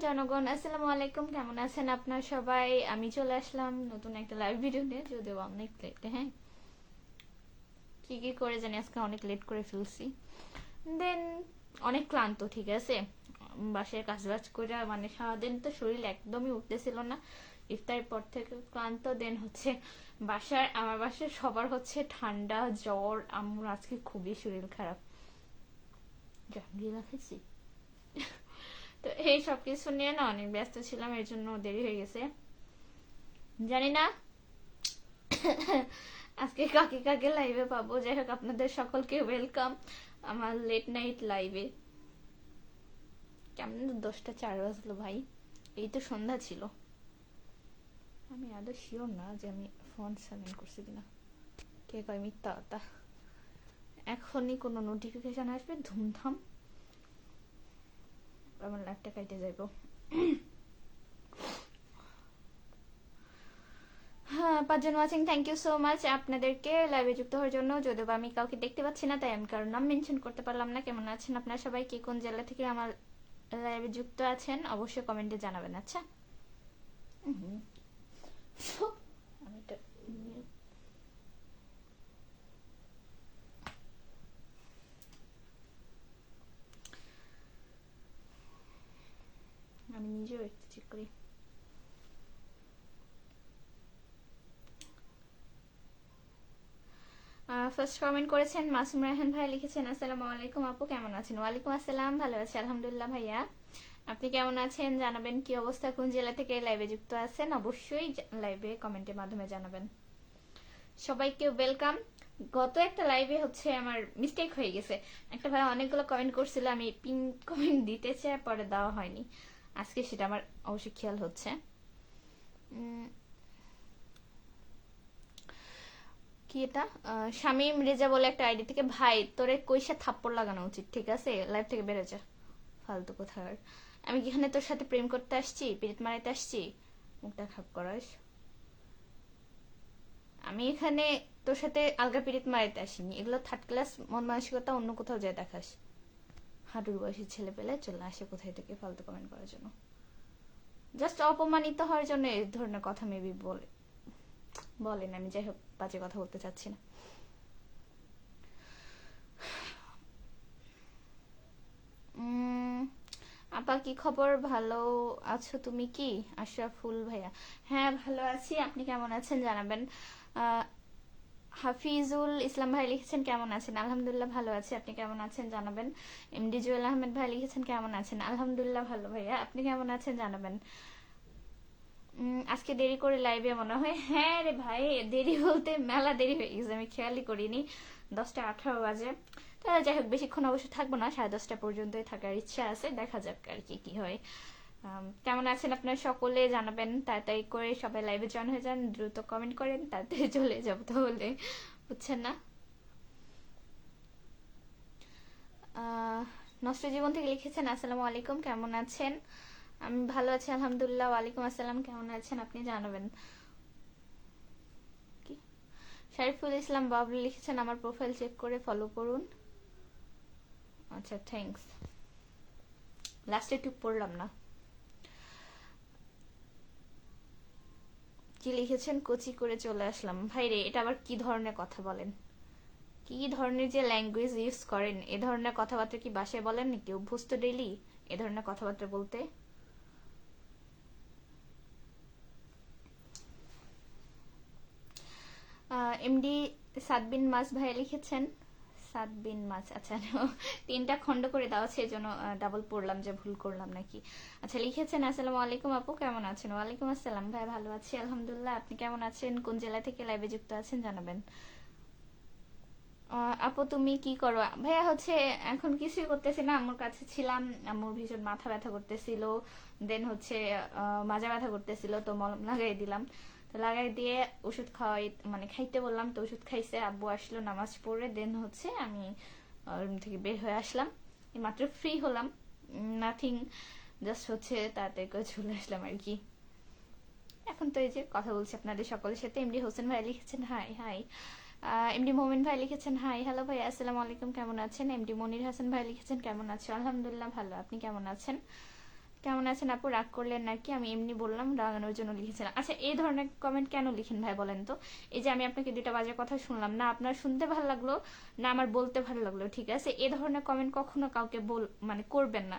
জনগণ, আসসালামু আলাইকুম। কেমন আছেন আপনার সবাই? আমি চলে আসলাম নতুন একটা লাইভ ভিডিও নিয়ে, যদিও অনেক লেট। হ্যাঁ, কি কি করে জানি আজকে অনেক লেট করে ফেলছি। দেন অনেক ক্লান্ত, ঠিক আছে। বাসায় কাজবাজ করে মানে সারাদিন তো শরীর একদমই উঠতেছিল না। ইফতারের পর থেকে ক্লান্ত। দেন হচ্ছে আমার বাসায় সবার হচ্ছে ঠান্ডা জ্বর। আমার আজকে খুবই শরীর খারাপ। জাঙ্গিলা খেয়েছি তো এই সব কিছু নিয়ে না অনেক ব্যস্ত ছিলাম, এর জন্য দেরি হয়ে গেছে। জানি না আজকে কাকে কাকে লাইভে পাবো। যাই হোক, আপনাদের সকলকে ওয়েলকাম আমার লেট নাইট লাইভে। কেমন 10টা 4 বাজলো ভাই, এই তো সন্ধ্যা ছিল। আমি আদৌ শিওর না যে আমি ফোন সাইলেন্ট করছি কিনা। কে কয় মিথ্যা কথা। এখনই কোনো নোটিফিকেশন আসবে ধুমধাম, আমার লাইভটা কাটে যাইবো। হ্যাঁ, 5জন watching, thank you so much আপনাদেরকে লাইভে যুক্ত হওয়ার জন্য। যদিও আমি কাউকে দেখতে পাচ্ছি না, তাই আমি কারোর নাম মেনশন করতে পারলাম না। কেমন আছেন আপনারা সবাই? কে কোন জেলা থেকে আমার লাইভে যুক্ত আছেন অবশ্যই কমেন্টে জানাবেন। আচ্ছা, আমি নিজেও একটু চেক করি। ফার্স্ট কমেন্ট করেছেন মাসুম রায়হান ভাই, লিখেছেন আসসালামু আলাইকুম আপু, কেমন আছেন? ওয়ালাইকুম আসসালাম, ভালো আছি আলহামদুলিল্লাহ। ভাইয়া আপনি কেমন আছেন জানাবেন। কি অবস্থা, কোন জেলা থেকে লাইভে যুক্ত আছেন অবশ্যই লাইভে কমেন্টের মাধ্যমে জানাবেন। সবাইকে ওয়েলকাম। গত একটা লাইভে হচ্ছে আমার মিস্টেক হয়ে গেছে। একটা ভাই অনেকগুলো কমেন্ট করছিল, আমি পিন কমেন্ট দিতে চাই, পরে দেওয়া হয়নি। আজকে সেটা আমার অবশ্যই খেয়াল হচ্ছে। কি এটা, শামীম রেজা বলে একটা আইডি থেকে। ভাই তোরে কইসা থাপ্পড় লাগানো উচিত, ঠিক আছে? লাইভ থেকে বেরো যা, ফালতু কোথার। আমি কি এখানে তোর সাথে প্রেম করতে আসছি, পিরিত মারাইতে আসছি? মুখটা খাপ করাস। আমি এখানে তোর সাথে আলগা পিরিত মারাইতে আসিনি। এগুলো থার্ড ক্লাস মন মানসিকতা, অন্য কোথাও যায় দেখাস। হাঁটুর বয়সী ছেলে পেলে চলে আসে কোথায় থেকে ফালতু কমেন্ট করার জন্য, জাস্ট অপমানিত হওয়ার জন্য এই ধরনের কথা মেবি বলেন। আমি যাই হোক, বাজে কথা বলতে চাচ্ছি না। আপা কি খবর, ভালো আছো তুমি কি? আশরাফুল ভাইয়া, হ্যাঁ ভালো আছি, আপনি কেমন আছেন জানাবেন। হাফিজুল ইসলাম ভাই লিখেছেন কেমন আছেন? আলহামদুলিল্লাহ ভালো আছি, আপনি কেমন আছেন জানাবেন। এমডি জুয়েল আহমেদ ভাই লিখেছেন কেমন আছেন? আলহামদুলিল্লাহ ভালো ভাইয়া, আপনি কেমন আছেন জানাবেন। আজকে দেরি করে লাইভে মনে হয়। হ্যাঁ রে ভাই, দেরি বলতে মেলা দেরি হয়ে গেছে, আমি খেয়ালই করিনি। 10টা 18 বাজে। তো যাই হোক, বেশিক্ষণ অবশ্য থাকবো না, 10:30 পর্যন্তই থাকার ইচ্ছা আছে, দেখা যাক আর কি কি হয়। কেমন আছেন আপনার সকলে জানাবেন, তাড়াতাড়ি করে সবাই লাইভে জয়েন হয়ে যান, দ্রুত কমেন্ট করেন, তাড়াতাড়ি চলে যাবো তাহলে, বুঝছেন না। নষ্ট জীবন থেকে লিখেছেন আসসালামু আলাইকুম, কেমন আছেন? আমি ভালো আছি আলহামদুলিল্লাহ। ওয়ালাইকুম আসসালাম, কেমন আছেন আপনি জানাবেন। কি, শরীফুল ইসলাম বাবলু লিখেছেন আমার প্রোফাইল চেক করে ফলো করুন। আচ্ছা, থ্যাঙ্কস। লাস্টে টুক পড়লাম না। কি লিখেছেন, কোচি করে চলে আসলাম। ভাই রে, এটা আবার কি ধরনের কথা বলেন? কি ধরনের যে ল্যাঙ্গুয়েজ ইউজ করেন, এ ধরনের কথাবার্তা কি বাসায় বলেন নাকি? অভ্যস্ত ডেইলি এ ধরনের কথাবার্তা বলতে? এমডি সাদবিন মাস ভাই লিখেছেন। সাদবিন মাছ, আচ্ছা। তিনটা খণ্ড করে দেওয়া আছে, এই জন্য ডাবল পড়লাম যে ভুল করলাম নাকি। আচ্ছা, লিখেছেন আসসালামু আলাইকুম আপু, কেমন আছেন? ওয়ালাইকুম আসসালাম ভাই, ভালো আছি আলহামদুলিল্লাহ, আপনি কেমন আছেন? কোন জেলা থেকে লাইভে যুক্ত আছেন জানাবেন। আপু তুমি কি করো? ভাইয়া হচ্ছে এখন কিছুই করতেছি না, আম্মুর কাছে ছিলাম। আম্মুর ভীষণ মাথা ব্যথা করতেছিল, দেন হচ্ছে মাজা ব্যথা করতেছিল, তো মলম লাগাই দিলাম। তো লাগাই দিয়ে ওষুধ খাওয়াই, মানে খাইতে বললাম, তো ওষুধ খাইছে। আব্বু আসলো নামাজ পড়ে, দেন হচ্ছে আমি রুম থেকে বের হয়ে আসলাম, মাত্র ফ্রি হলাম। নাথিং, জাস্ট হচ্ছে তাড়াতাড়ি করে চলে আসলাম আর কি। এখন তো এই যে কথা বলছি আপনাদের সকলের সাথে। এমডি হোসেন ভাই লিখেছেন হাই হাই। এমডি মোমিন ভাই লিখেছেন হাই হ্যালো ভাই, আসসালামু আলাইকুম, কেমন আছেন? এমডি মনির হাসান ভাই লিখেছেন কেমন আছো? আলহামদুলিল্লাহ ভালো, আপনি কেমন আছেন? কেমন আছেন আপু, রাগ করলেন নাকি? আমি এমনি বললাম, রাগানোর জন্য লিখেছেন। আচ্ছা, এই ধরনের কমেন্ট কেন লিখেন ভাই বলেন তো? এই যে আমি আপনাকে 2টা বাজে কথা শুনলাম না, আপনার শুনতে ভালো লাগলো না আমার বলতে ভালো লাগলো, ঠিক আছে? এই ধরনের কমেন্ট কখনো কাউকে মানে করবেন না।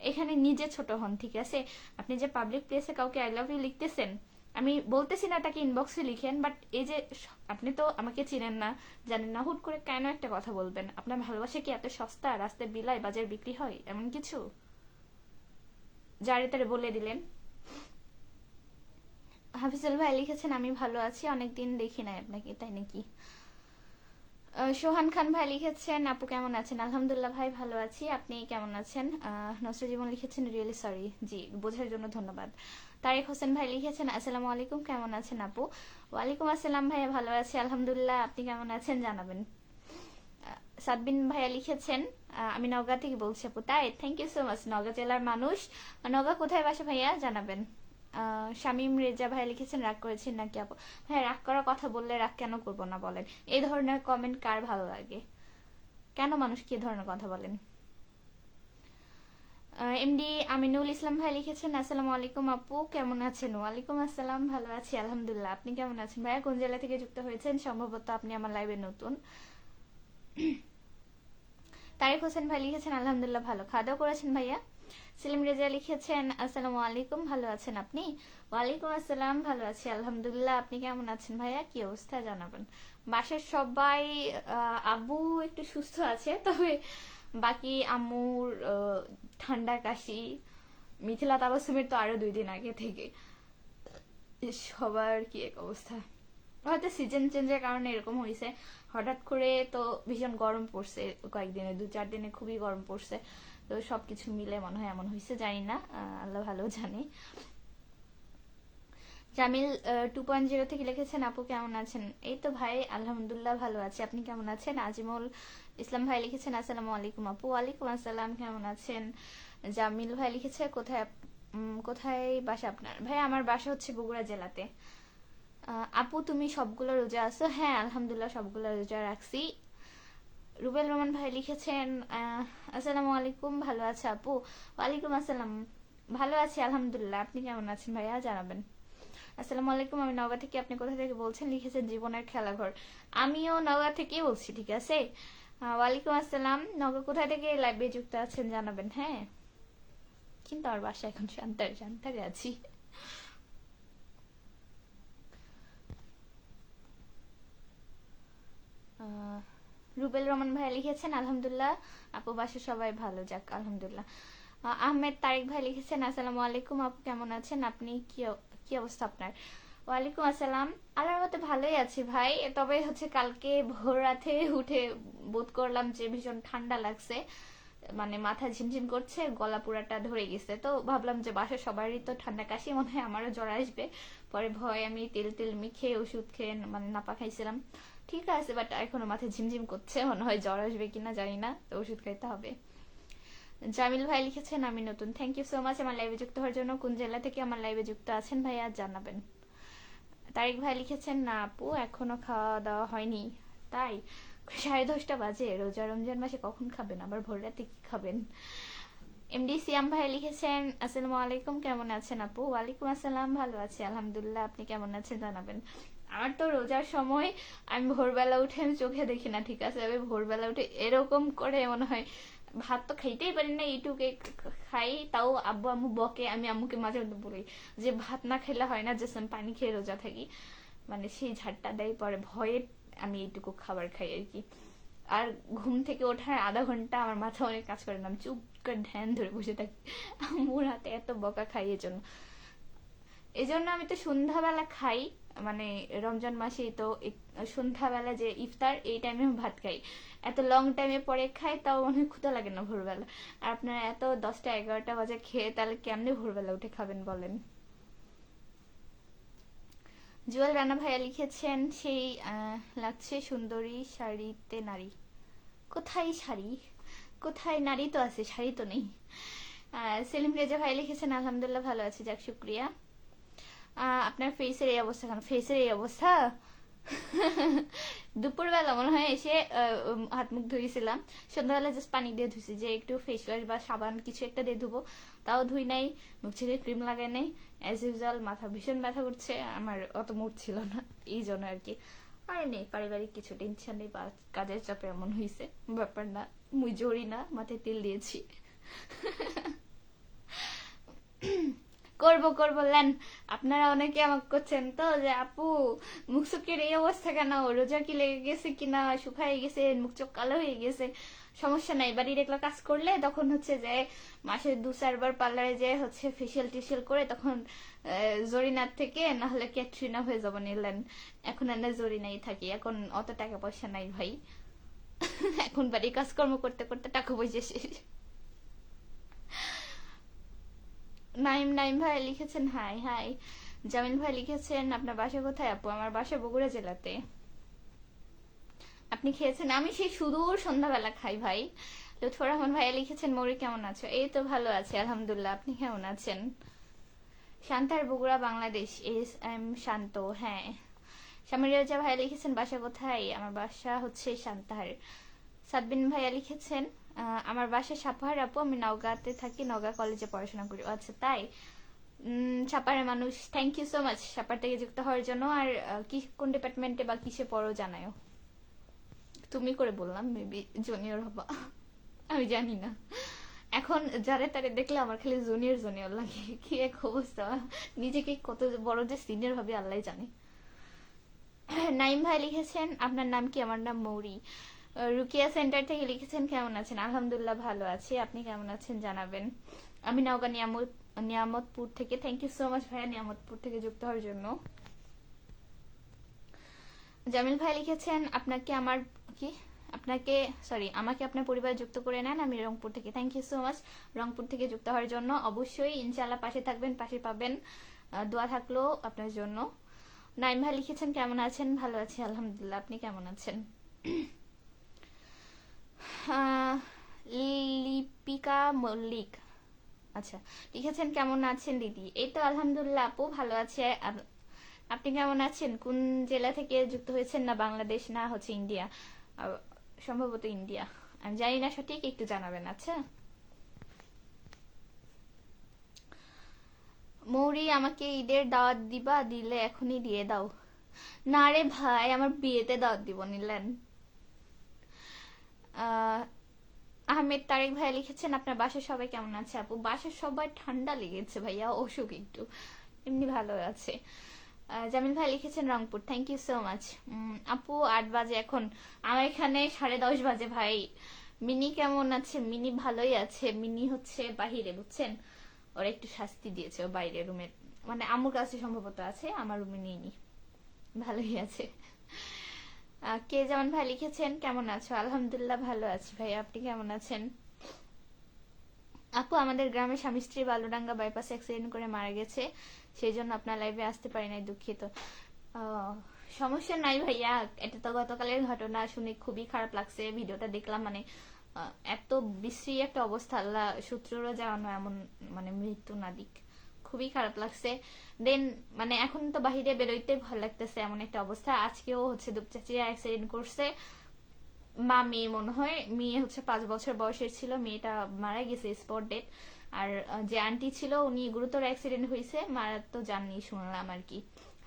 এখানে নিজে ছোট হন, ঠিক আছে? আপনি যে পাবলিক প্লেসে কাউকে আই লাভ ইউ লিখতেছেন, আমি বলতেছি না তাকে ইনবক্সে লিখেন, বাট এই যে আপনি তো আমাকে চিনেন না, জানেন না, হুট করে কেন একটা কথা বলবেন? আপনার ভালোবাসা কি এত সস্তা? রাস্তায় বিলাই বাজার বিক্রি হয় এমন কিছু? যারে তারে বলে দিলেন। হাফিজুল ভাই লিখেছেন আমি ভালো আছি, অনেকদিন দেখি নাই আপনাকে, তাই নাকি? সোহান খান ভাই লিখেছেন আপু কেমন আছেন? আলহামদুলিল্লাহ ভাই ভালো আছি, আপনি কেমন আছেন? নসরুল জীবন লিখেছেন রিয়েলি সরি, জি বোঝার জন্য ধন্যবাদ। তারেক হোসেন ভাই লিখেছেন আসসালামু আলাইকুম, কেমন আছেন আপু? ওয়ালাইকুম আসসালাম ভাইয়া, ভালো আছি আলহামদুলিল্লাহ, আপনি কেমন আছেন জানাবেন। সাদবিন ভাইয়া লিখেছেন আমি নওগাঁ থেকে বলছি আপু, তাই? Thank you so much, Naogaon জেলার মানুষ। নওগাঁ কোথায় বাসা ভাইয়া জানাবেন। শামীম রেজা ভাই লিখেছেন রাগ করেছেন নাকি আপু? হ্যাঁ, রাগ করার কথা বললে রাগ কেন করবো না বলেন? এই ধরনের কমেন্ট কার ভালো লাগে? কেন মানুষ কি ধরনের কথা বলেন? এমডি আমিনুল ইসলাম ভাই লিখেছেন আসসালামু আলাইকুম আপু, কেমন আছেন? ওয়ালাইকুম আসসালাম, ভালো আছি আলহামদুলিল্লাহ, আপনি কেমন আছেন ভাইয়া? কোন জেলা থেকে যুক্ত হয়েছেন? সম্ভবত আপনি আমার লাইভে নতুন। তারেক হোসেন ভাই লিখেছেন আলহামদুলিল্লাহ ভালো, খাওয়া দাওয়া করেছেন ভাইয়া? সেলিম রেজা লিখেছেন আসসালামু আলাইকুম, ভালো আছেন আপনি? ওয়ালাইকুম আসসালাম, ভালো আছি আলহামদুলিল্লাহ, আপনি কেমন আছেন ভাইয়া? কি অবস্থা জানাবেন। বাসার সবাই আব্বু একটু সুস্থ আছে, তবে বাকি আম্মুর ঠান্ডা কাশি, মিথিলা তাবাসুমের তো আরো 2 দিন আগে থেকে। সবার কি এক অবস্থা, হয়তো সিজন চেঞ্জের কারণে এরকম হয়েছে। হঠাৎ করে তো ভীষণ গরম পড়ছে কয়েকদিনে, 2-4 দিনে খুবই গরম পড়ছে, তো সবকিছু মিলে মনে হয় এমন হয়েছে, জানি না, আল্লাহ ভালো জানে। জামিল 2.0 থেকে লিখেছেন আপু কেমন আছেন? এই তো ভাই আলহামদুলিল্লাহ ভালো আছে, আপনি কেমন আছেন? আজিমুল ইসলাম ভাই লিখেছেন আসসালামু আলাইকুম আপু, ওয়ালাইকুম আসসালাম, কেমন আছেন? জামিল ভাই লিখেছে কোথায় কোথায় বাসা আপনার? ভাই আমার বাসা হচ্ছে বগুড়া জেলাতে। আপু তুমি সবগুলো রোজা আছো? হ্যাঁ আলহামদুলিল্লাহ সবগুলো রোজা রাখছি। রুবেল রহমান ভাই লিখেছেন আসসালামু আলাইকুম, ভালো আছে আপু? ওয়ালাইকুম আসসালাম, ভালো আছি আলহামদুলিল্লাহ, আপনি কেমন আছেন ভাইয়া জানাবেন। আসসালামু আলাইকুম, আমি নওগাঁ থেকে, আপনি কোথা থেকে বলছেন? লিখেছেন জীবনের খেলাঘর, আমিও নওগাঁ থেকেই বলছি, ঠিক আছে? ওয়ালাইকুম আসসালাম, নওগাঁ কোথা থেকে লাইভে যুক্ত আছেন জানাবেন। হ্যাঁ, কিন্তু আমার বাসা এখন শান্তারে আছি। রুবেল রহমান ভাই লিখেছেন আলহামদুলিল্লাহ আপু বাসা সবাই ভালো, যাক আলহামদুলিল্লাহ। আহমেদ তারেক ভাই লিখেছেন আসসালামু আলাইকুম আপু কেমন আছেন আপনি? কি অবস্থা আপনার? ওয়ালাইকুম আসসালাম, আল্লাহর মতে ভালোই আছি ভাই, তবে হচ্ছে কালকে ভোর রাতে উঠে বোধ করলাম যে ভীষণ ঠান্ডা লাগছে, মানে মাথা ঝিমঝিম করছে, গলা পুরাটা ধরে গেছে, তো ভাবলাম যে বাসার সবারই তো ঠান্ডা কাশি, মনে হয় আমারও জ্বর আসবে। পরে ভয় আমি তেল তেল মেখে ওষুধ খেয়ে মানে নাপা খাইছিলাম, ঠিক আছে, বাট এখনো মাথায় ঝিমঝিম করছে, মনে হয় জ্বর আসবে কিনা জানি না, তো ওষুধ খাইতে হবে। জামিল ভাই লিখেছেন আমি নতুন, থ্যাংক ইউ সো মাচ আমার লাইভে যুক্ত হওয়ার জন্য। কোন জেলা থেকে আমার লাইভে যুক্ত আছেন ভাইয়া জানাবেন। তারিক ভাই লিখেছেন না আপু এখনো খাওয়া দাওয়া হয়নি, তাই? 10:30 বাজে, রোজা রমজান মাসে কখন খাবেন, আবার ভোর রাতে কি খাবেন? এমডি সিয়াম ভাই লিখেছেন আসসালামু আলাইকুম, কেমন আছেন আপু? ওয়ালাইকুম আসসালাম, ভালো আছি আলহামদুলিল্লাহ, আপনি কেমন আছেন জানাবেন। আমার তো রোজার সময় আমি ভোরবেলা উঠে আমি চোখে দেখি না, ঠিক আছে? আমি ভোরবেলা উঠে এরকম করে মনে হয় ভাত তো খাইতেই পারি না, এইটুকে খাই, তাও আব্বু আম্মু বকে, আমি আম্মুকে মাঝে মধ্যে বলি যে ভাত না খেলে হয় না, যে আমি পানি খেয়ে রোজা থাকি, মানে সেই ঝাড়টা দেয়, পরে ভয়ে আমি এইটুকু খাবার খাই আর কি। আর ঘুম থেকে ওঠার আধা ঘন্টা আমার মাথা অনেক কাজ করে না, আমি চুপ করে ধ্যান ধরে বসে থাকি, আম্মুর হাতে এত বকা খাই এজন্য। এই জন্য আমি তো সন্ধ্যাবেলা খাই, মানে রমজান মাসে তো সন্ধ্যাবেলা যে ইফতার এই টাইমে আমি ভাত খাই, এত লং টাইমে পরে খাই, তাও মনে হয় ক্ষুধা লাগে না ভোরবেলা। আর আপনারা এত 10টা 11টা বাজে খেয়ে তাহলে কেমনে ভোরবেলা উঠে খাবেন বলেন। জুয়েল রানা ভাইয়া লিখেছেন সেই লাগছে সুন্দরী শাড়িতে নারী, কোথায় শাড়ি, কোথায় নারী? তো আছে, শাড়ি তো নেই। সেলিম রেজা ভাই লিখেছেন আলহামদুলিল্লাহ ভালো আছে, যাক শুক্রিয়া। আপনার ফেসের এই অবস্থা কেন? ফেসের এই অবস্থা দুপুরবেলা মনে হয় এসে হাত মুখ ধুয়েছিলাম, সন্ধ্যাবেলা জাস্ট পানি দিয়ে ধুইছি, যে একটু ফেস ওয়াশ বা সাবান কিছু একটা দিয়ে ধুবো, তাও ধুই নাই, মুখ ছেড়ে ক্রিম লাগাই নাই। অ্যাজ ইউজুয়াল মাথা ভীষণ ব্যথা করছে, আমার অত মুড ছিল না, এই জন্য আর কি। আর নেই পারিবারিক কিছু টেনশন নেই বা কাজের চাপে এমন হয়েছে, ব্যাপার না, মুই জড়ি না, মাথায় তেল দিয়েছি। করবো করবো লেন। আপনারা অনেকে আমাকে করছেন তো যে আপু মুখ চোখের এই অবস্থা কেন, রোজা কি লেগে গেছে কিনা, শুকায় গেছে, মুখ চোখ কালো হয়ে গেছে। সমস্যা নাই, বাড়ির একলা কাজ করলে তখন হচ্ছে যে মাসে 2-4 বার পার্লারে যে হচ্ছে ফেসিয়াল টেসিয়াল করে, তখন জরিনার থেকে না হলে ক্যাটরিনা হয়ে যাবো নিলেন। এখন আর না জরিনাই থাকি, এখন অত টাকা পয়সা নাই ভাই। এখন বাড়ির কাজকর্ম করতে করতে টাকা পয়সা শেষ। নাইম নাইম ভাই লিখেছেন হাই হাই। জামিল ভাই লিখেছেন আপনার বাসা কোথায় আপু? আমার বাসা বগুড়া জেলাতে। আপনি খেয়েছেন? আমি সেই সুদূর সন্ধ্যাবেলা খাই ভাই। লুৎফর রহমান ভাইয়া লিখেছেন মৌরি কেমন আছো? এই তো ভালো আছে আলহামদুলিল্লাহ, আপনি কেমন আছেন? শান্তার বগুড়া বাংলাদেশ, এস এম শান্ত। হ্যাঁ। সামির রাজা ভাইয়া লিখেছেন বাসা কোথায়? আমার বাসা হচ্ছে শান্তাহার। সাদবিন ভাইয়া লিখেছেন আমার বাসা সাপাহার আপু, আমি নওগাঁতে থাকি, নওগাঁ কলেজে পড়াশোনা করি। আচ্ছা তাই, সাপারের মানুষ, থ্যাংক ইউ সো মাচ সাপার থেকে যুক্ত হওয়ার জন্য। আর কি কোন ডিপার্টমেন্টে বা কিসে পড়ো জানাও। তুমি করে বললাম, মেবি জুনিয়র হবা, আমি জানি না। এখন যারে তারে দেখলে আমার খালি জুনিয়র জুনিয়র লাগে, কি এক অবস্থা, নিজেকে কত বড় যে সিনিয়র ভাবে আল্লাহ জানে। নাইম ভাই লিখেছেন আপনার নাম কি? আমার নাম মৌরি। রুকিয়া সেন্টার থেকে লিখেছেন কেমন আছেন? আলহামদুলিল্লাহ ভালো আছি, আপনি কেমন আছেন জানাবেন। আমি নওগাঁ নিয়ামতপুর থেকে। থ্যাংক ইউ সো মাচ ভাইয়া নিয়ামতপুর থেকে যুক্ত হওয়ার জন্য। জামিল ভাই লিখেছেন আপনাকে আমার কি আপনাকে সরি আমাকে আপনার পরিবারে যুক্ত করে নেন, আমি রংপুর থেকে। Thank you so much Rangpur থেকে যুক্ত হওয়ার জন্য। অবশ্যই ইনশাআল্লাহ পাশে থাকবেন, পাশে পাবেন, দোয়া থাকলো আপনার জন্য। নাইম ভাই লিখেছেন কেমন আছেন? ভালো আছি আলহামদুলিল্লাহ, আপনি কেমন আছেন? লিপিকা মল্লিক আচ্ছা লিখেছেন কেমন আছেন দিদি? এই তো আলহামদুলিল্লাহ আপু ভালো আছে। আপনি কেমন আছেন? কোন জেলা থেকে যুক্ত হয়েছেন? না বাংলাদেশ না হচ্ছে ইন্ডিয়া? সম্ভবত ইন্ডিয়া, আমি জানি না সঠিক, একটু জানাবেন। আচ্ছা মৌরি আমাকে ঈদের দাওয়াত দিবা? দিলে এখনই দিয়ে দাও। না রে ভাই, আমার বিয়েতে দাওয়াত দিব নিলেন। আহমেদ তারেক ভাই লিখেছেন আপনার বাসার সবাই কেমন আছে আপু? বাসার সবাই ঠান্ডা লেগেছে ভাইয়া, অসুখ একটু, এমনি ভালো আছে। জামিল ভাই লিখেছেন Rangpur, thank you so much. আপু 8 বাজে এখন, আমার এখানে 10:30 বাজে ভাই। মিনি কেমন আছে? মিনি ভালোই আছে, মিনি হচ্ছে বাহিরে বুঝছেন, ওরা একটু শাস্তি দিয়েছে, ও বাইরে রুমের মানে আম্মুর কাছে সম্ভবত আছে, আমার রুমে নেই। ভালোই আছে। কে যেমন ভাই লিখেছেন কেমন আছো? আলহামদুলিল্লাহ ভালো আছি ভাই, আপনি কেমন আছেন? আপু আমাদের গ্রামে স্বামী স্ত্রী বালুডাঙ্গা বাইপাস অ্যাক্সিডেন্ট করে মারা গেছে, সেই জন্য আপনার লাইভে আসতে পারি নাই, দুঃখিত। সমস্যা নাই ভাইয়া, এটা তো গতকালের ঘটনা, শুনে খুবই খারাপ লাগছে, ভিডিওটা দেখলাম, মানে এত বিশ্রী একটা অবস্থা, আল্লাহ সূত্ররা জানানো এমন মানে মৃত্যু না দিক, খুবই খারাপ লাগছে। দেন মানে এখন তো বাহিরে বেরোইতে ভয় লাগতেছে, এমন একটা অবস্থা। আজকেও হচ্ছে দুপচাচিয়া অ্যাক্সিডেন্ট করছে, মা মেয়ে মনে হয়, মেয়ে হচ্ছে 5 বছর বয়সের ছিল, মেয়েটা মারা গেছে স্পট ডেট। আর যে আন্টি ছিল উনি গুরুতর অ্যাক্সিডেন্ট হয়েছে, মারা তো জাননি শুনলাম আর কি,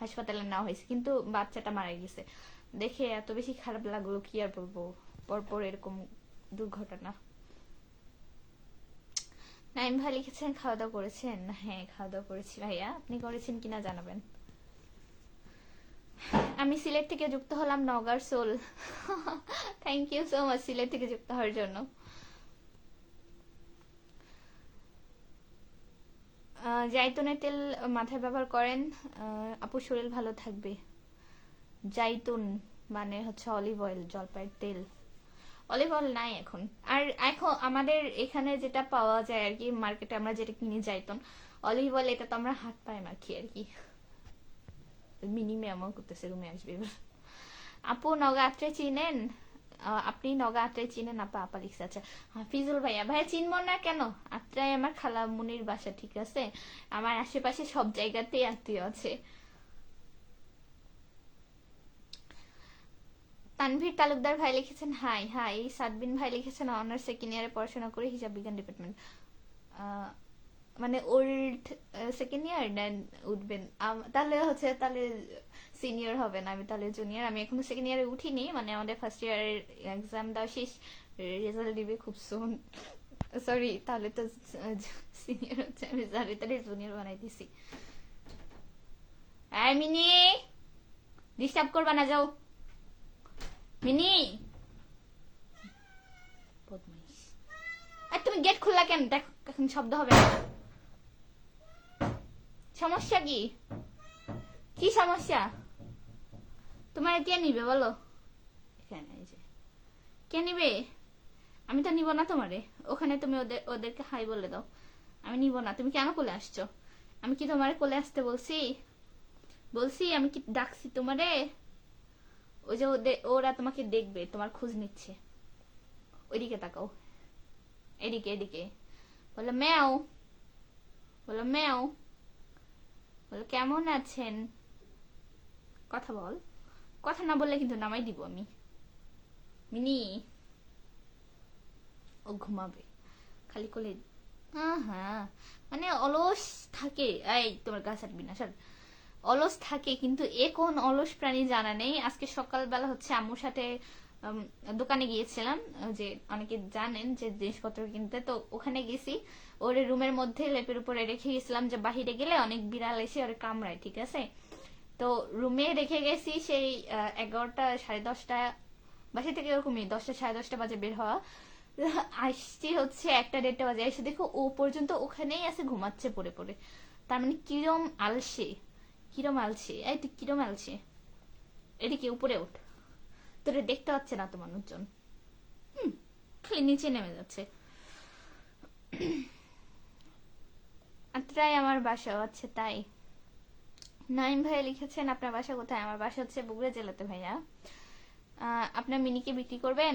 হাসপাতালে নেওয়া হয়েছে, কিন্তু বাচ্চাটা মারা গেছে। দেখে এত বেশি খারাপ লাগলো, কি আর বলবো, পরপর এরকম দুর্ঘটনা। নাইম ভাই লিখেছেন খাওয়া দাওয়া করেছেন? হ্যাঁ খাওয়া দাওয়া করেছি ভাইয়া, আপনি করেছেন কিনা জানাবেন। আমি সিলেট থেকে যুক্ত হলাম, নওগাঁর সোল। Thank you so much Sylhet থেকে যুক্ত হওয়ার জন্য। জাইতুনের তেল মাথায় ব্যবহার করেন আপু, শরীর ভালো থাকবে। জাইতুন মানে হচ্ছে অলিভ অয়েল, জলপাইয়ের তেল। অলিভ অয়েল নাই এখন, আর এখন আমাদের এখানে যেটা পাওয়া যায় আর কি মার্কেটে, আমরা যেটা কিনি জাইতুন অলিভ অয়েল, এটা তো আমরা হাত পায়ে মাখি আর কি। মিনিমাম করতেছে, রুমে আসবে এবার। আপু নগা আত্রে চিনেন? আপনি নগা আত্রে চিনেন আপা? আপা লিখছে। আচ্ছা হাফিজুল ভাইয়া, ভাইয়া চিনব না কেন, আত্রাই আমার খালামুনির বাসা, ঠিক আছে, আমার আশেপাশে সব জায়গাতেই আত্মীয় আছে। তানভীর তালুকদার ভাই লিখেছেন হাই হাই। সাদবিন ভাই লিখেছেন অনার্স সেকেন্ড ইয়ারে পড়াশোনা করে হিসাব বিজ্ঞান ডিপার্টমেন্ট। মানে ওল্ড সেকেন্ড ইয়ার দেন উঠবেন। তাহলে হচ্ছে তাহলে সিনিয়র হবেন, আমি তাহলে জুনিয়র। আমি এখনো সেকেন্ড ইয়ারে উঠিনি, মানে আমাদের ফার্স্ট ইয়ারের এক্সাম দেওয়া শেষ, রেজাল্ট দিবে খুব সুন। সরি, তাহলে তো সিনিয়র হচ্ছে, আমি তাহলে জুনিয়র বানাই দিছি। মিনি ডিস্টার্ব করবা না, যাও মিনি। বদমাইশ। আর তুমি গেট খুললা কেন? দেখ এখন শব্দ হবে না। সমস্যা কি? কি সমস্যা? তোমার কে নিবে বলো? এখানে এই যে কে নিবে? আমি তো নিব না তোমারে। ওখানে তুমি ওদেরকে হাই বলে দাও। আমি নিব না। তুমি কেন কোলে আসছো? আমি কি তোমারে কোলে আসতে বলছি? বলছি আমি কি ডাকছি তোমারে? ওই যে ওরা তোমাকে দেখবে, তোমার খোঁজ নিচ্ছে। ওইদিকে তাকাও, এদিকে এদিকে। বলো ম্যাও, বলো ম্যাও, বলো কেমন আছেন। কথা বল। কথা না বললে কিন্তু নামাই দিব আমি। মিনি ও ঘুমাবে খালি কোলে। হ্যাঁ, মানে অলস থাকে। এই তোমার গাছ আটবি না, সর। অলস থাকে, কিন্তু এ কোন অলস প্রাণী জানা নেই। আজকে সকালবেলা হচ্ছে আম্মুর সাথে দোকানে গিয়েছিলাম, যে অনেকে জানেন যে জিনিসপত্র কিনতে, তো ওখানে গেছি। ওর রুমের মধ্যে লেপের উপরে রেখে গেছিলাম, যে বাহিরে গেলে অনেক বিড়াল এসে ওর কামড়ায়, ঠিক আছে। তো রুমে রেখে গেছি সেই 11টা 10:30, বাসা থেকে এরকমই 10টা 10:30 বাজে বের হওয়া। আসছি হচ্ছে 1টা 1:30 বাজে, এসে দেখো ও পর্যন্ত ওখানেই আছে, ঘুমাচ্ছে পড়ে পড়ে। তার মানে কিরম আলসে, কিরম আলসে। এই তুই কিরম আলসে, এদিকে উপরে উঠ। তোরে দেখতে পাচ্ছে না তো মানুষজন, খালি নিচে নেমে যাচ্ছে। তাই আমার বাসাও আছে তাই। নাইম ভাইয়া লিখেছেন আপনার বাসা কোথায়? আমার বাসা হচ্ছে বগুড়া জেলাতে ভাইয়া। আপনার মিনিকে বিক্রি করবেন?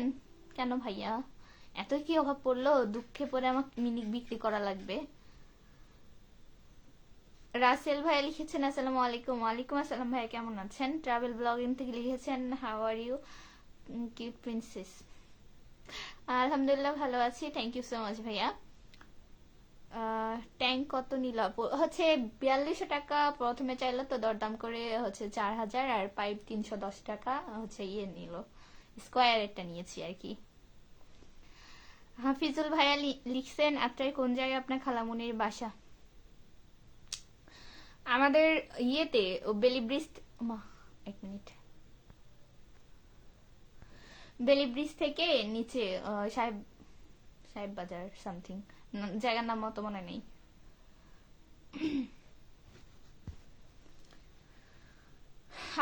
কেন ভাইয়া, এত কি অভাব পড়লো? দুঃখে পড়ে আমার মিনি বিক্রি করা লাগবে? রাসেল ভাইয়া লিখেছেন আসসালামু আলাইকুম। ওয়ালাইকুম আসসালাম ভাইয়া, কেমন আছেন? ট্রাভেল ব্লগিং থেকে লিখেছেন how are you cute princess. আলহামদুলিল্লাহ ভালো আছি, থ্যাংক ইউ সো মাচ ভাইয়া। ট্যাঙ্ক কত নিল? হচ্ছে 4200 টাকা প্রথমে চাইলো, তো দরদাম করে হচ্ছে 4000, আর পাইপ 310 টাকা হচ্ছে ইয়ে নিল, স্কোয়ার একটা নিয়েছি আর কি। হাফিজুল ভাইয়া লিখছেন আত্রাই কোন জায়গায় আপনার খালামুনির বাসা? আমাদের ইয়েতে বেলি ব্রিজ, এক মিনিট, বেলি ব্রিজ থেকে নিচে সাহেব সাহেব বাজার সামথিং, জায়গার নাম মতো মনে নেই।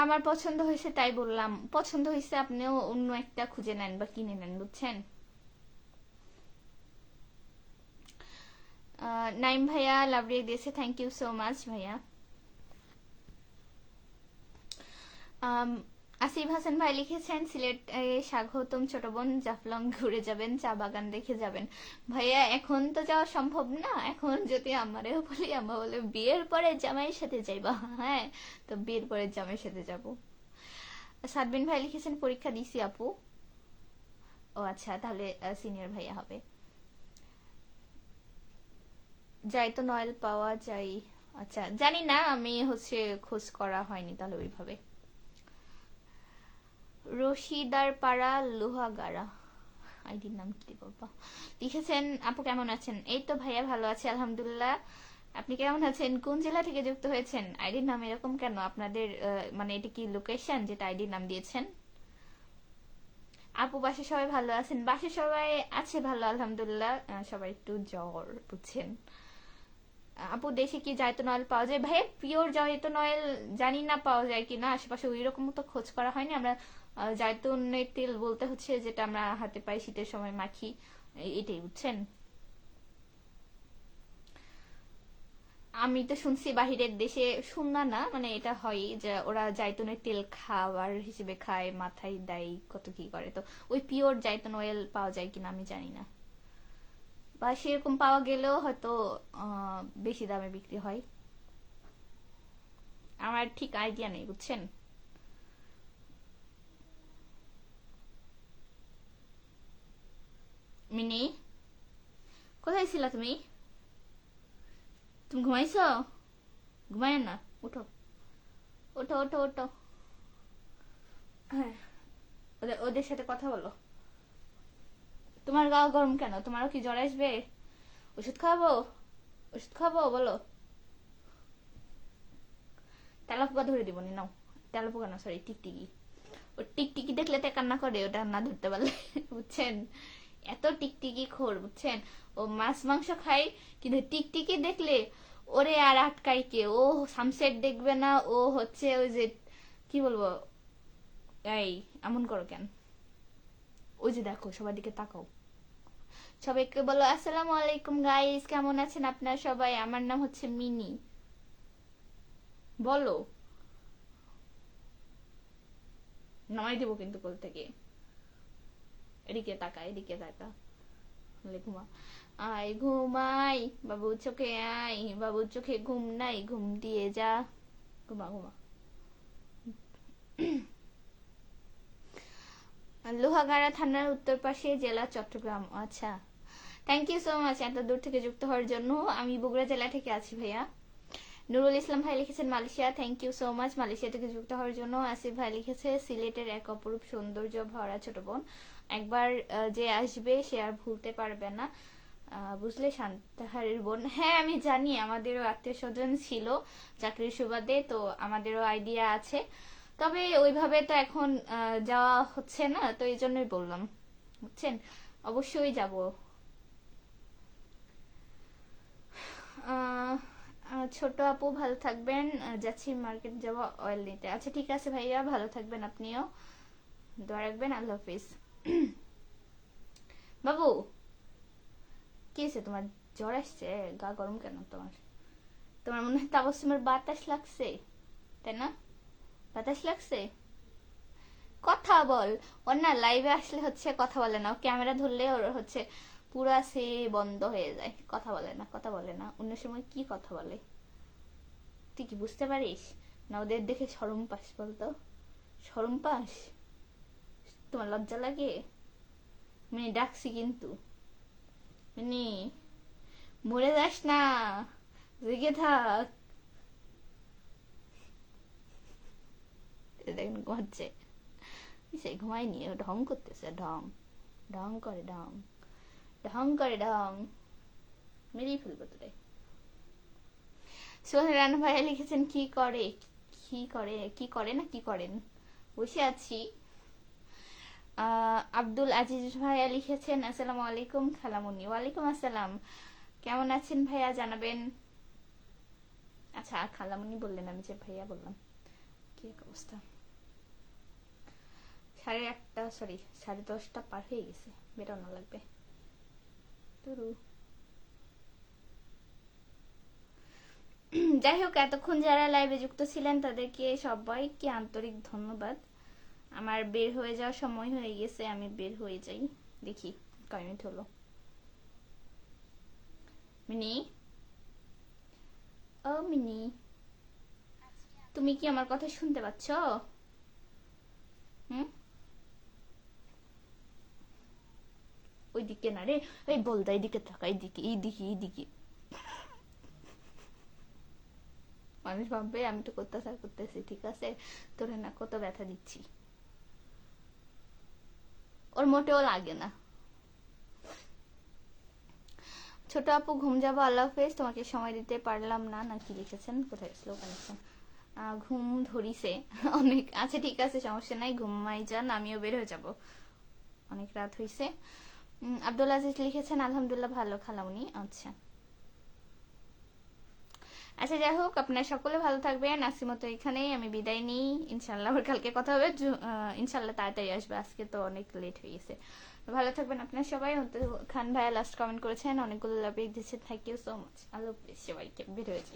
আমার পছন্দ হয়েছে তাই বললাম। পছন্দ হয়েছে, আপনিও অন্য একটা খুঁজে নেন বা কিনে নেন, বুঝছেন। নাইম ভাইয়া লাভ রিয়েক্ট দিয়েছে, থ্যাংক ইউ সো মাচ ভাইয়া। আসিফ হাসান ভাই লিখেছেন সিলেট স্বাগতম ছোট বোন, জাফলং ঘুরে যাবেন, চা বাগান দেখে যাবেন। ভাইয়া এখন তো যাওয়া সম্ভব না, এখন যদি আমারেও বলি, আম্মা বলে বিয়ের পরে জামাইয়ের সাথে যাইবা। হ্যাঁ, তো বিয়ের পরে জামাইয়ের সাথে যাব। সাদবিন ভাই লিখেছেন পরীক্ষা দিছি আপু। ও আচ্ছা, তাহলে সিনিয়র ভাইয়া হবে। যাই তো নয়েল পাওয়া যায়? আচ্ছা জানি না, আমি হচ্ছে খোঁজ করা হয়নি তাহলে ওইভাবে। রশিদার পাড়া লোহাগাড়া, আইডির নাম কি বাবা। লিখেছেন আপু কেমন আছেন? এই তো ভাইয়া ভালো আছে আলহামদুলিল্লাহ, আপনি কেমন আছেন? কোন জেলা থেকে যুক্ত হয়েছেন? আইডির নাম এরকম কেন আপনাদের? মানে এটা কি লোকেশন যেটা আইডির নাম দিয়েছেন? আপু বাসা সবাই ভালো আছেন? বাসা সবাই আছে ভালো আলহামদুলিল্লাহ, সবাই একটু জ্বর, বুঝছেন। আপু দেশে কি জায়তুন অয়েল পাওয়া যায়? ভাই পিওর জায়তুন অয়েল জানি না পাওয়া যায় কিনা, আশেপাশে ওই রকম তো খোঁজ করা হয়নি। আমরা জায়তুনের তেল বলতে হচ্ছে যেটা আমরা হাতে পাই শীতের সময় মাখি, এটাই, বুঝছেন। আমি তো শুনছি বাহিরের দেশে, শুননা না মানে এটা হয় যে ওরা জায়তুনের তেল খাওয়ার হিসেবে খায়, মাথায় দেয়, কত কি করে। তো ওই পিওর জায়তুন অয়েল পাওয়া যায় কিনা আমি জানি না, বা সেরকম পাওয়া গেলেও হয়তো বেশি দামে বিক্রি হয়, আমার ঠিক আইডিয়া নেই, বুঝছেন। মিনি কোথায় ছিলা তুমি? তুমি ঘুমাইছো? ঘুমায় না, উঠো ওঠো ওঠো ওঠো। হ্যাঁ, ওদের ওদের সাথে কথা বলো। তোমার গা গরম কেন? তোমারও কি জ্বর আসবে? ওষুধ খাওয়াবো? ওষুধ খাওয়াবো বলো। তেলাপোকা ধরে দিব নি, নাও। তেলাপোকা না, সরি, টিকটিকি। ও টিকটিকি দেখলে তো কান্না করে, ওটা না ধরতে পারলে। বুঝছেন, এত টিকটিকি খোর, বুঝছেন। ও মাছ মাংস খায়, কিন্তু টিকটিকি দেখলে ওরে আর আটকাই কে? ও সানসেট দেখবে না, ও হচ্ছে ওই যে কি বলবো, এই এমন করো কেন? ওই যে দেখো, সবার দিকে তাকাও। সবাইকে বলো আসসালামু আলাইকুম গাইস, কেমন আছেন আপনারা সবাই? আমার নাম হচ্ছে মিনি। বলো। নামাই দেবো কিন্তু কোল থেকে। এদিকে তাকা, এদিকে তাকা। বলে ঘুমা। আয় ঘুমাই বাবু চোখে, আয় বাবু চোখে ঘুম নাই, ঘুম দিয়ে যা। ঘুমা ঘুমা। লোহাগাড়া থানার উত্তর পাশে, জেলা চট্টগ্রাম। আচ্ছা, থ্যাংক ইউ সো মাচ এত দূর থেকে যুক্ত হওয়ার জন্য। আমি বগুড়া জেলা থেকে আছি ভাইয়া। নুরুল ইসলাম ভাই লিখেছেন Malaysia, thank you so much Malaysia থেকে যুক্ত হওয়ার জন্য। আসিফ ভাই লিখেছে সিলেটের এক অপরূপ সৌন্দর্য ভরা ছোট বোন, একবার যে আসবে সে আর ভুলতে পারবে না। বুঝলে, শান্তাহারের বোন। হ্যাঁ আমি জানি, আমাদেরও আত্মীয় স্বজন ছিল চাকরির সুবাদে, তো আমাদেরও আইডিয়া আছে। তবে ওইভাবে তো এখন যাওয়া হচ্ছে না, তো এই জন্যই বললাম, বুঝছেন। অবশ্যই যাব। ছোট আপু ভালো থাকবেন, যাচ্ছি মার্কেট যাব অয়েল নিতে। আচ্ছা ঠিক আছে ভাইয়া, ভালো থাকবেন আপনিও, দোয়া রাখবেন। আল্লাহ হাফিজ। বাবু, কি হয়েছে তোমার? জ্বর আসছে? গা গরম কেন তোমার? তোমার মনে হয় তাবাসসুমের বাতাস লাগছে, তাই না? বাতাস লাগছে? কথা বল। ওর না লাইভে আসলে হচ্ছে কথা বলে না, ও ক্যামেরা ধরলে ওর হচ্ছে পুরা সে বন্ধ হয়ে যায়, কথা বলে না, কথা বলে না। অন্য সময় কি কথা বলে তুই কি বুঝতে পারিস না? ওদের দেখে শরম পাস বলতো? শরম পাস? তোমার লজ্জা লাগে? মানে ডাকছি কিন্তু, মানে মরে যাস না, জেগে থাক। দেখেন ঘুমাচ্ছে, সে ঘুমায়নি, ও ঢং করতেছে, ঢং ঢং করে, ঢং ঢং করে, ঢং। মেরেই ফেলবো তোরে। সোহেল রানা ভাইয়া লিখেছেন কি করে, কি করে, কি করে না কি করেন? বসে আছি। আব্দুল আজিজ ভাইয়া লিখেছেন আসসালামু আলাইকুম খালামুনি। ওয়ালাইকুম আসসালাম, কেমন আছেন ভাইয়া জানাবেন। আচ্ছা খালামুনি বললেন, আমি যে ভাইয়া বললাম। কি এক অবস্থা, 8:30, সরি 10:30 পার হয়ে গেছে, বেরোনো লাগবে। তুরু। যাই হোক, এতক্ষণ যারা লাইভে যুক্ত ছিলেন তাদেরকে সবাইকে আন্তরিক ধন্যবাদ। আমার বের হয়ে যাওয়ার সময় হয়ে গেছে, আমি বের হয়ে যাই। দেখি কয় মিনিট হলো। মিনি, ও মিনি, তুমি কি আমার কথা শুনতে পাচ্ছ? হুম, ওইদিকে না রে, এই বলদা এইদিকে থাকা, এইদিকে এইদিকে এইদিকে। মানুষ ভাববে আমি তো অত্যাচার করতেছি, ঠিক আছে? তোরে না কত ব্যথা দিচ্ছি, ওর মোটেও লাগে না। ছোট আপু ঘুম যাবো, আল্লাহ হাফেজ, তোমাকে সময় দিতে পারলাম না, নাকি লিখেছেন, কোথায় স্লো কানেকশন। ঘুম ধরিছে অনেক। আচ্ছা ঠিক আছে, সমস্যা নাই, ঘুমাই যান, আমিও বের হয়ে যাব, অনেক রাত হয়েছে। আব্দুল আজিজ লিখেছেন আলহামদুলিল্লাহ ভালো খালামুনি। আচ্ছা আচ্ছা, যাই হোক, আপনার সকলে ভালো থাকবেন। আজকের মতো এখানেই আমি বিদায় নিই, ইনশাল্লাহ আবার কালকে কথা হবে। ইনশাল্লাহ তাড়াতাড়ি আসবে, আজকে তো অনেক লেট হয়ে গেছে। ভালো থাকবেন আপনার সবাই। খান ভাইয়া লাস্ট কমেন্ট করেছেন, অনেকগুলো লাভ দিচ্ছে, থ্যাংক ইউ সো মাচ। আল্লাহ হাফেজ সবাইকে, বের হয়েছি।